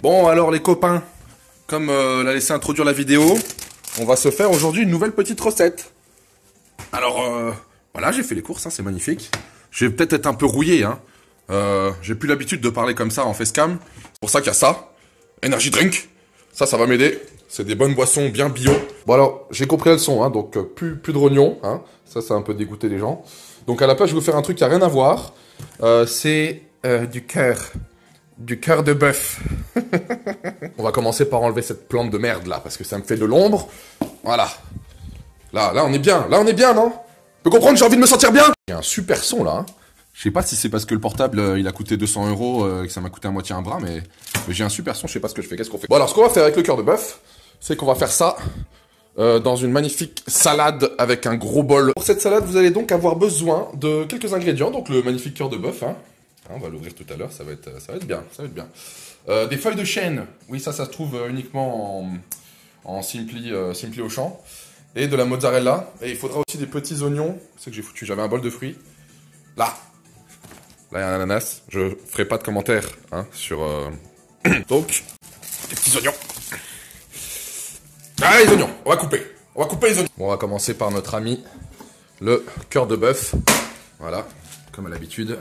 Bon alors les copains, comme l'a laissé introduire la vidéo, on va se faire aujourd'hui une nouvelle petite recette. Alors voilà, j'ai fait les courses, hein, c'est magnifique. Je vais peut-être être un peu rouillé, hein. J'ai plus l'habitude de parler comme ça en facecam. C'est pour ça qu'il y a ça, Energy Drink. Ça va m'aider. C'est des bonnes boissons bien bio. Bon alors, j'ai compris la leçon, hein, donc plus de rognons, hein. Ça a un peu dégoûté les gens. Donc à la place, je vais vous faire un truc qui a rien à voir. C'est du cœur. Du cœur de bœuf. On va commencer par enlever cette plante de merde là, parce que ça me fait de l'ombre. Voilà. Là on est bien. Là on est bien, non? Tu peux comprendre, j'ai envie de me sentir bien. J'ai un super son là, hein. Je sais pas si c'est parce que le portable il a coûté 200 € et que ça m'a coûté à moitié un bras, mais j'ai un super son, je sais pas ce que je fais. Qu'est-ce qu'on fait? Bon alors ce qu'on va faire avec le cœur de bœuf, c'est qu'on va faire ça dans une magnifique salade avec un gros bol. Pour cette salade, vous allez donc avoir besoin de quelques ingrédients, donc le magnifique cœur de bœuf, hein. On va l'ouvrir tout à l'heure, ça va être bien, ça va être bien. Des feuilles de chêne, oui ça se trouve uniquement en Simply Auchan. Et de la mozzarella, et il faudra aussi des petits oignons, c'est que j'ai foutu, j'avais un bol de fruits. Là il y a un ananas, je ferai pas de commentaires hein, sur... Donc, des petits oignons. Ah les oignons, on va couper les oignons. Bon, on va commencer par notre ami, le cœur de bœuf. Voilà, comme à l'habitude.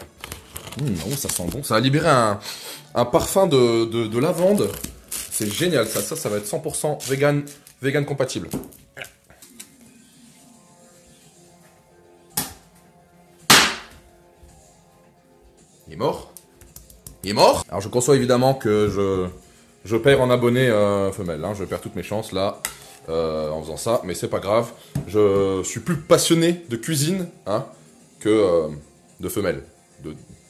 Oh, ça sent bon. Ça a libéré un parfum de lavande. C'est génial, ça va être 100% vegan compatible. Il est mort. Il est mort. Alors je conçois évidemment que je perds en abonnés femelles. Hein. Je perds toutes mes chances là en faisant ça, mais c'est pas grave. Je suis plus passionné de cuisine hein, que de femelles.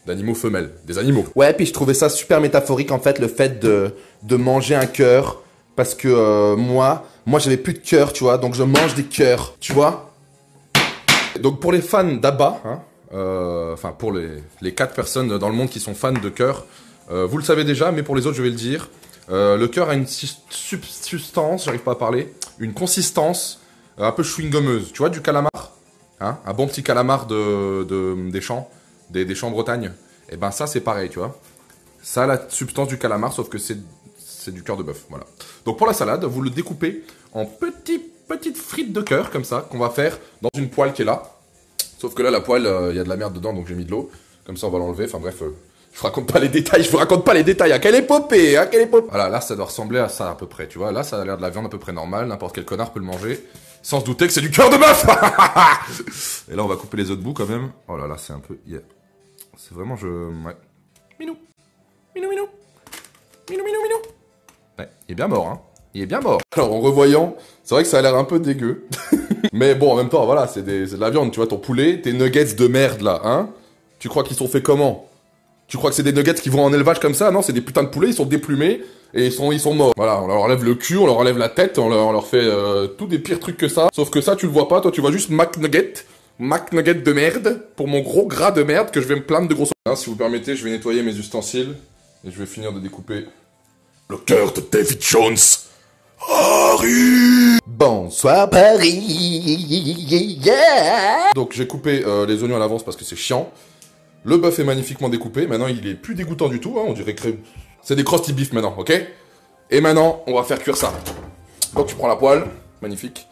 D'animaux femelles, des animaux. Ouais, puis je trouvais ça super métaphorique en fait, le fait de manger un cœur. Parce que moi j'avais plus de cœur, tu vois, donc je mange des cœurs, tu vois. Donc pour les fans d'Abba, hein, enfin pour les 4 personnes dans le monde qui sont fans de cœur, vous le savez déjà, mais pour les autres je vais le dire. Le cœur a une substance, j'arrive pas à parler, une consistance un peu chewing-gummeuse. Tu vois du calamar, hein, un bon petit calamar des champs. Des champs en Bretagne, et ben ça c'est pareil, tu vois. Ça a la substance du calamar, sauf que c'est du cœur de bœuf, voilà. Donc pour la salade, vous le découpez en petites frites de cœur, comme ça, qu'on va faire dans une poêle qui est là. Sauf que là, la poêle, il y a de la merde dedans, donc j'ai mis de l'eau. Comme ça, on va l'enlever, enfin bref, je vous raconte pas les détails, hein, quelle épopée, hein, quelle épopée. Voilà, là, ça doit ressembler à ça à peu près, tu vois. Là, ça a l'air de la viande à peu près normale, n'importe quel connard peut le manger, sans se douter que c'est du cœur de bœuf. Et là, on va couper les autres bouts quand même. Oh là là, c'est un peu... Yeah. C'est vraiment, ouais. Minou. Ouais, il est bien mort, hein. Il est bien mort. Alors, en revoyant, c'est vrai que ça a l'air un peu dégueu. Mais bon, en même temps, voilà, c'est de la viande, tu vois, ton poulet, tes nuggets de merde, là, hein. Tu crois qu'ils sont faits comment? Tu crois que c'est des nuggets qui vont en élevage comme ça? Non, c'est des putains de poulets, ils sont déplumés, et ils sont morts. Voilà, on leur enlève le cul, on leur enlève la tête, on leur fait tous des pires trucs que ça. Sauf que ça, tu le vois pas, toi, tu vois juste McNugget de merde, pour mon gros gras de merde que je vais me plaindre de gros... Hein, si vous permettez, je vais nettoyer mes ustensiles, et je vais finir de découper le cœur de David Jones. Harry! Bonsoir Paris, yeah. Donc j'ai coupé les oignons à l'avance parce que c'est chiant. Le bœuf est magnifiquement découpé, maintenant il est plus dégoûtant du tout, hein, on dirait que c'est des crusty beef maintenant, ok? Et maintenant, on va faire cuire ça. Donc tu prends la poêle, magnifique.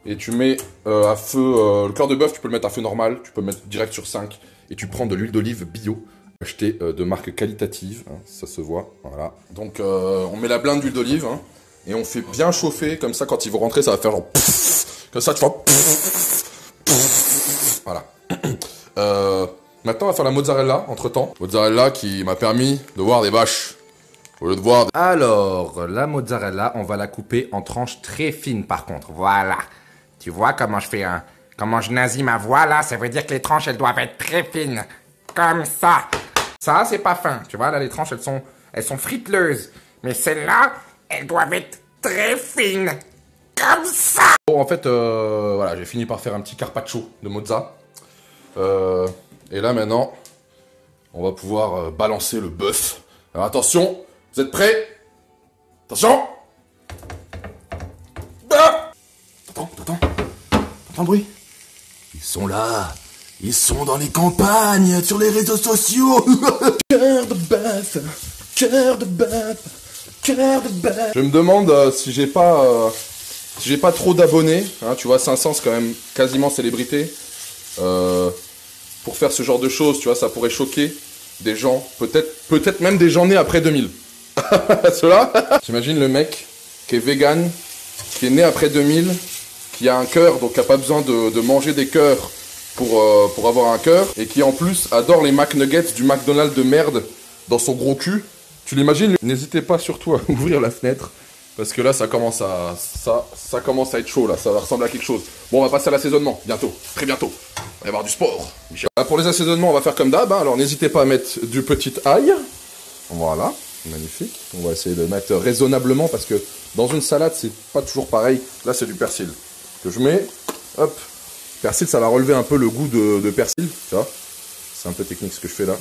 Et tu mets à feu, le cœur de bœuf, tu peux le mettre à feu normal, tu peux le mettre direct sur 5, et tu prends de l'huile d'olive bio, achetée de marque qualitative, hein, ça se voit, voilà. Donc on met la blinde d'huile d'olive, hein, et on fait bien chauffer, comme ça quand ils vont rentrer, ça va faire genre pfff, comme ça tu vois, pfff, voilà. Maintenant on va faire la mozzarella, entre temps, mozzarella qui m'a permis de voir des vaches. Au lieu de voir... Alors, la mozzarella, on va la couper en tranches très fines par contre, voilà. Tu vois comment je fais comment je nazie ma voix là, ça veut dire que les tranches elles doivent être très fines. Comme ça. Ça c'est pas fin, tu vois, là les tranches elles sont friteleuses. Mais celles-là, elles doivent être très fines. Comme ça. Bon en fait, voilà, j'ai fini par faire un petit carpaccio de mozza. Et là maintenant, on va pouvoir balancer le bœuf. Alors attention, vous êtes prêts? Attention! Ah! T'entends le bruit? Ils sont là. Ils sont dans les campagnes, sur les réseaux sociaux. Cœur de bœuf, cœur de bœuf, Cœur de bœuf. Je me demande si j'ai pas trop d'abonnés, hein, tu vois, 500 c'est quand même quasiment célébrité. Pour faire ce genre de choses, tu vois, ça pourrait choquer des gens, peut-être même des gens nés après 2000. Cela. J'imagine le mec qui est vegan, qui est né après 2000, qui a un cœur, donc qui a pas besoin de manger des cœurs pour avoir un cœur, et qui en plus adore les McNuggets du McDonald's de merde dans son gros cul. Tu l'imagines? N'hésitez pas surtout à ouvrir la fenêtre, parce que là ça commence à être chaud là, ça va ressembler à quelque chose. Bon, on va passer à l'assaisonnement, bientôt, très bientôt. On va y avoir du sport. Pour les assaisonnements, on va faire comme d'hab, hein. Alors n'hésitez pas à mettre du petit ail. Voilà, magnifique. On va essayer de mettre raisonnablement, parce que dans une salade, c'est pas toujours pareil. Là, c'est du persil que je mets. Hop. Persil, ça va relever un peu le goût de persil, tu vois. C'est un peu technique ce que je fais là.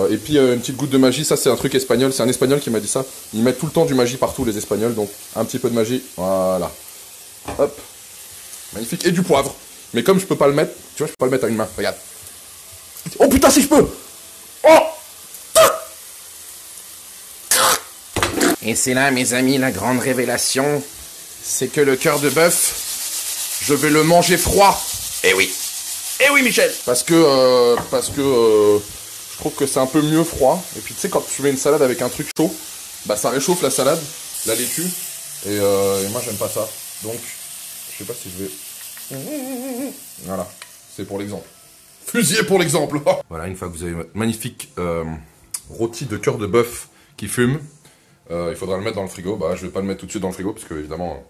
Et puis une petite goutte de magie, ça c'est un truc espagnol, c'est un espagnol qui m'a dit ça. Ils mettent tout le temps du magie partout les espagnols, donc un petit peu de magie, voilà. Hop, magnifique, et du poivre. Mais comme je peux pas le mettre, tu vois, je peux pas le mettre à une main, regarde. Oh putain, si je peux. Oh. Et c'est là, mes amis, la grande révélation, c'est que le cœur de bœuf, je vais le manger froid. Eh oui. Eh oui, Michel. Parce que je trouve que c'est un peu mieux froid. Et puis tu sais, quand tu mets une salade avec un truc chaud, bah ça réchauffe la salade, la laitue. Et moi j'aime pas ça. Donc, je sais pas si je vais... Voilà, c'est pour l'exemple. Fusillé pour l'exemple. Voilà, une fois que vous avez votre magnifique rôti de cœur de bœuf qui fume, il faudra le mettre dans le frigo. Bah je vais pas le mettre tout de suite dans le frigo, parce que évidemment...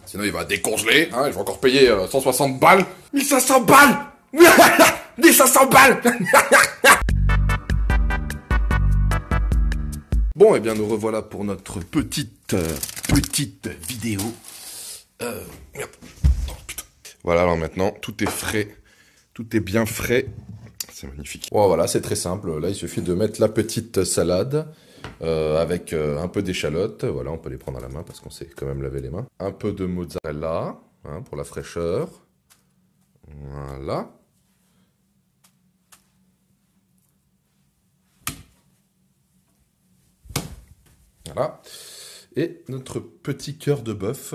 sinon il va décongeler, hein, il va encore payer 160 balles. 1500 balles. 1500 balles. Bon, et bien nous revoilà pour notre petite vidéo. Merde. Oh, putain. Voilà, alors maintenant, tout est frais. Tout est bien frais. C'est magnifique. Oh, voilà, c'est très simple. Là, il suffit de mettre la petite salade. Avec un peu d'échalote, voilà, on peut les prendre à la main parce qu'on sait quand même laver les mains. Un peu de mozzarella, hein, pour la fraîcheur. Voilà. Voilà. Et notre petit cœur de bœuf,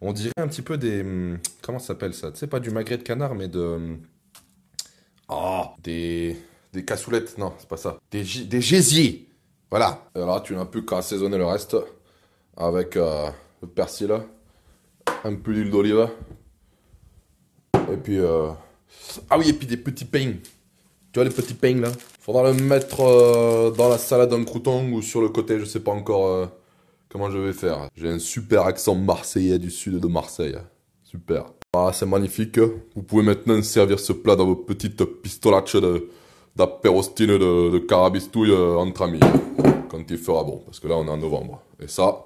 on dirait un petit peu des... Comment ça s'appelle ça? Tu sais, pas du magret de canard, mais de... Oh, des cassoulettes, non, c'est pas ça. Des gésiers. Voilà, et là tu n'as plus qu'à assaisonner le reste avec le persil, un peu d'huile d'olive, et puis ah oui, et puis des petits pains. Tu vois les petits pains là? Faudra le mettre dans la salade en crouton ou sur le côté, je sais pas encore comment je vais faire. J'ai un super accent marseillais du sud de Marseille, super. Ah, c'est magnifique, vous pouvez maintenant servir ce plat dans vos petites pistolacce d'apérostine de carabistouille entre amis, quand il fera bon, parce que là on est en novembre. Et ça,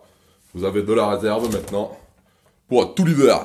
vous avez de la réserve maintenant pour tout l'hiver.